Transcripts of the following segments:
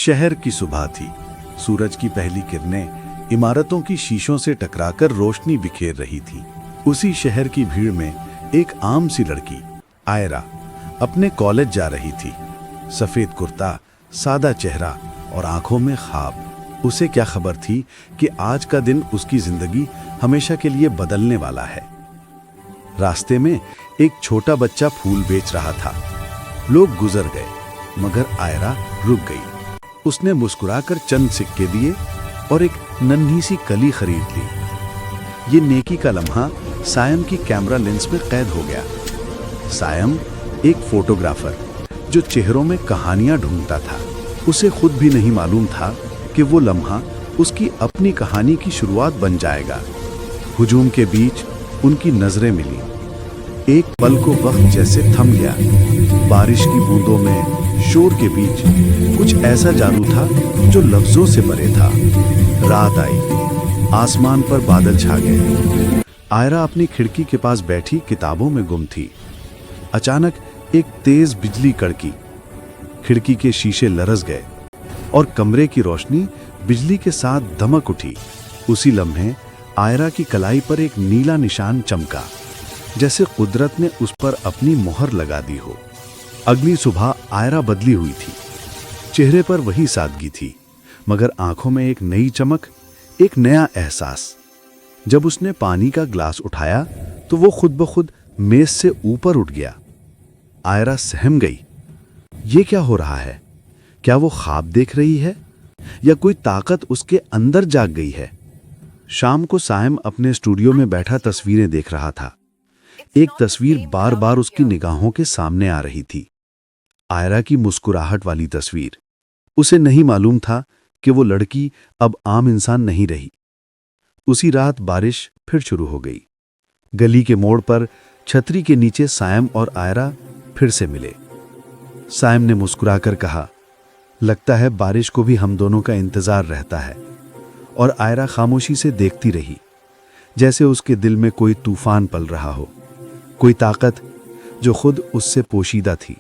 शहर की सुबह थी। सूरज की पहली किरणें इमारतों की शीशों से टकराकर रोशनी बिखेर रही थी। उसी शहर की भीड़ में एक आम सी लड़की आयरा अपने कॉलेज जा रही थी। सफेद कुर्ता, सादा चेहरा और आंखों में ख्वाब। उसे क्या खबर थी कि आज का दिन उसकी जिंदगी हमेशा के लिए बदलने वाला है। रास्ते में एक छोटा बच्चा फूल बेच रहा था। लोग गुजर गए, मगर आयरा रुक गई। उसने मुस्कुराकर चंद सिक्के दिए और एक नन्ही सी कली खरीद ली। ये नेकी का लम्हा सायम की कैमरा लेंस में कैद हो गया। सायम एक फोटोग्राफर जो चेहरों में कहानियां ढूंढता था। उसे खुद भी नहीं मालूम था कि वो लम्हा उसकी अपनी कहानी की शुरुआत बन जाएगा। हुजूम के बीच उनकी नजरें मिली। एक पल को वक्त जैसे थम गया। बारिश की बूंदों में शोर के बीच कुछ ऐसा जादू था जो लफ्जों से परे था। रात आई, आसमान पर बादल छा गए। आयरा अपनी खिड़की के पास बैठी किताबों में गुम थी। अचानक एक तेज बिजली कड़की। खिड़की के शीशे लरस गए और कमरे की रोशनी बिजली के साथ दमक उठी। उसी लम्हे आयरा की कलाई पर एक नीला निशान चमका, जैसे कुदरत ने उस पर अपनी मोहर लगा दी हो। अगली सुबह आयरा बदली हुई थी। चेहरे पर वही सादगी थी, मगर आंखों में एक नई चमक, एक नया एहसास। जब उसने पानी का ग्लास उठाया तो वो खुद ब खुद मेज से ऊपर उठ गया। आयरा सहम गई। ये क्या हो रहा है? क्या वो ख्वाब देख रही है या कोई ताकत उसके अंदर जाग गई है? शाम को सायम अपने स्टूडियो में बैठा तस्वीरें देख रहा था। एक तस्वीर बार बार उसकी निगाहों के सामने आ रही थी। आयरा की मुस्कुराहट वाली तस्वीर। उसे नहीं मालूम था कि वो लड़की अब आम इंसान नहीं रही। उसी रात बारिश फिर शुरू हो गई। गली के मोड़ पर छतरी के नीचे सायम और आयरा फिर से मिले। सायम ने मुस्कुराकर कहा, लगता है बारिश को भी हम दोनों का इंतजार रहता है। और आयरा खामोशी से देखती रही, जैसे उसके दिल में कोई तूफान पल रहा हो, कोई ताकत जो खुद उससे पोशीदा थी।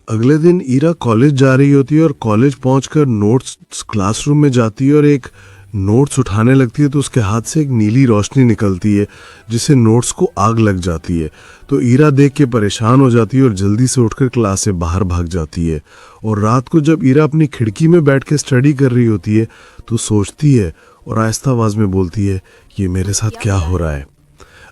अगले दिन ईरा कॉलेज जा रही होती है और कॉलेज पहुंचकर नोट्स क्लासरूम में जाती है और एक नोट्स उठाने लगती है तो उसके हाथ से एक नीली रोशनी निकलती है जिससे नोट्स को आग लग जाती है। तो ईरा देख के परेशान हो जाती है और जल्दी से उठकर क्लास से बाहर भाग जाती है। और रात को जब ईरा अपनी खिड़की में बैठ के स्टडी कर रही होती है तो सोचती है और आहिस्ता आवाज में बोलती है, ये मेरे साथ क्या हो रहा है।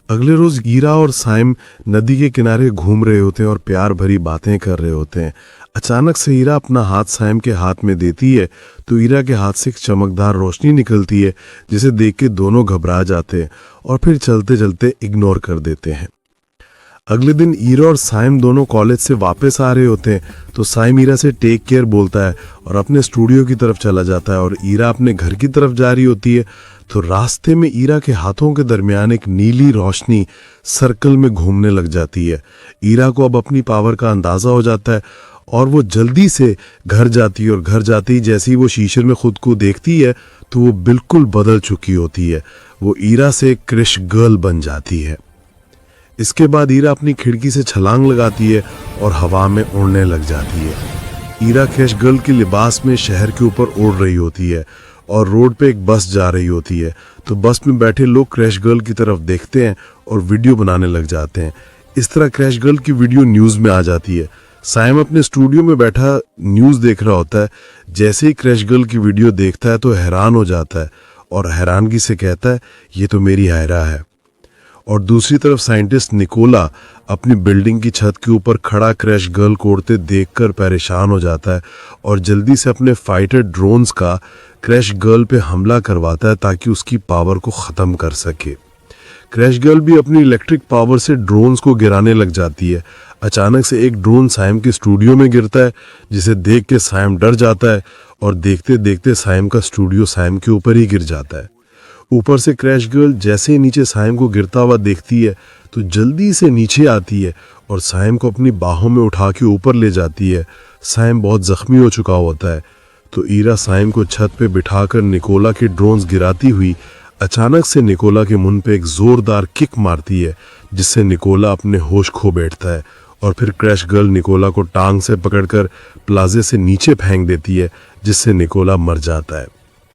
अगले रोज ईरा और साइम नदी के किनारे घूम रहे होते हैं और प्यार भरी बातें कर रहे होते हैं। अचानक से ईरा अपना हाथ साइम के हाथ में देती है तो ईरा के हाथ से एक चमकदार रोशनी निकलती है जिसे देख के दोनों घबरा जाते हैं और फिर चलते चलते इग्नोर कर देते हैं। अगले दिन ईरा और साइम दोनों कॉलेज से वापस आ रहे होते हैं तो साइम ईरा से टेक केयर बोलता है और अपने स्टूडियो की तरफ चला जाता है और ईरा अपने घर की तरफ जा रही होती है तो रास्ते में ईरा के हाथों के दरमियान एक नीली रोशनी सर्कल में घूमने लग जाती है। ईरा को अब अपनी पावर का अंदाजा हो जाता है और वो जल्दी से घर जाती है और घर जाते ही जैसे ही वो शीशे में खुद को देखती है तो वो बिल्कुल बदल चुकी होती है। वो ईरा से क्रिश गर्ल बन जाती है। इसके बाद ईरा अपनी खिड़की से छलांग लगाती है और हवा में उड़ने लग जाती है। ईरा क्रिश गर्ल के लिबास में शहर के ऊपर उड़ रही होती है और रोड पे एक बस जा रही होती है तो बस में बैठे लोग क्रैश गर्ल की तरफ देखते हैं और वीडियो बनाने लग जाते हैं। इस तरह क्रैश गर्ल की वीडियो न्यूज़ में आ जाती है। साइम अपने स्टूडियो में बैठा न्यूज़ देख रहा होता है। जैसे ही क्रैश गर्ल की वीडियो देखता है तो हैरान हो जाता है और हैरानगी से कहता है, ये तो मेरी आयरा है। और दूसरी तरफ साइंटिस्ट निकोला अपनी बिल्डिंग की छत के ऊपर खड़ा क्रैश गर्ल को उड़ते देखकर परेशान हो जाता है और जल्दी से अपने फाइटर ड्रोन्स का क्रैश गर्ल पे हमला करवाता है ताकि उसकी पावर को ख़त्म कर सके। क्रैश गर्ल भी अपनी इलेक्ट्रिक पावर से ड्रोन्स को गिराने लग जाती है। अचानक से एक ड्रोन साइम के स्टूडियो में गिरता है जिसे देख के साइम डर जाता है और देखते देखते साइम का स्टूडियो साइम के ऊपर ही गिर जाता है। ऊपर से क्रैश गर्ल जैसे ही नीचे साइम को गिरता हुआ देखती है तो जल्दी से नीचे आती है और साइम को अपनी बाहों में उठा के ऊपर ले जाती है। साइम बहुत जख्मी हो चुका होता है तो ईरा साइम को छत पे बिठाकर निकोला के ड्रोन्स गिराती हुई अचानक से निकोला के मुंह पे एक जोरदार किक मारती है जिससे निकोला अपने होश खो बैठता है और फिर क्रैश गर्ल निकोला को टांग से पकड़कर प्लाजे से नीचे फेंक देती है, जिससे निकोला मर जाता है।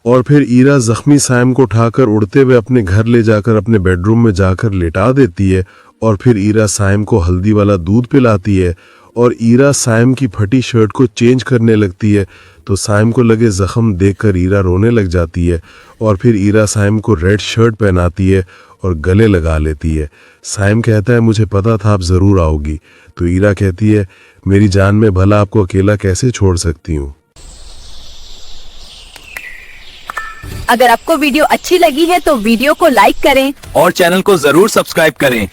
और फिर ईरा जख्मी सैम को उठाकर उड़ते हुए अपने घर ले जाकर अपने बेडरूम में जाकर लेटा देती है। और फिर ईरा सैम को हल्दी वाला दूध पिलाती है और ईरा सैम की फटी शर्ट को चेंज करने लगती है, तो सैम को लगे जख्म देखकर ईरा रोने लग जाती है। और फिर ईरा सैम को रेड शर्ट पहनाती है और गले लगा लेती है। सैम कहता है, मुझे पता था आप ज़रूर आओगी। तो ईरा कहती है, मेरी जान में भला आपको अकेला कैसे छोड़ सकती हूँ। अगर आपको वीडियो अच्छी लगी है तो वीडियो को लाइक करें और चैनल को जरूर सब्सक्राइब करें।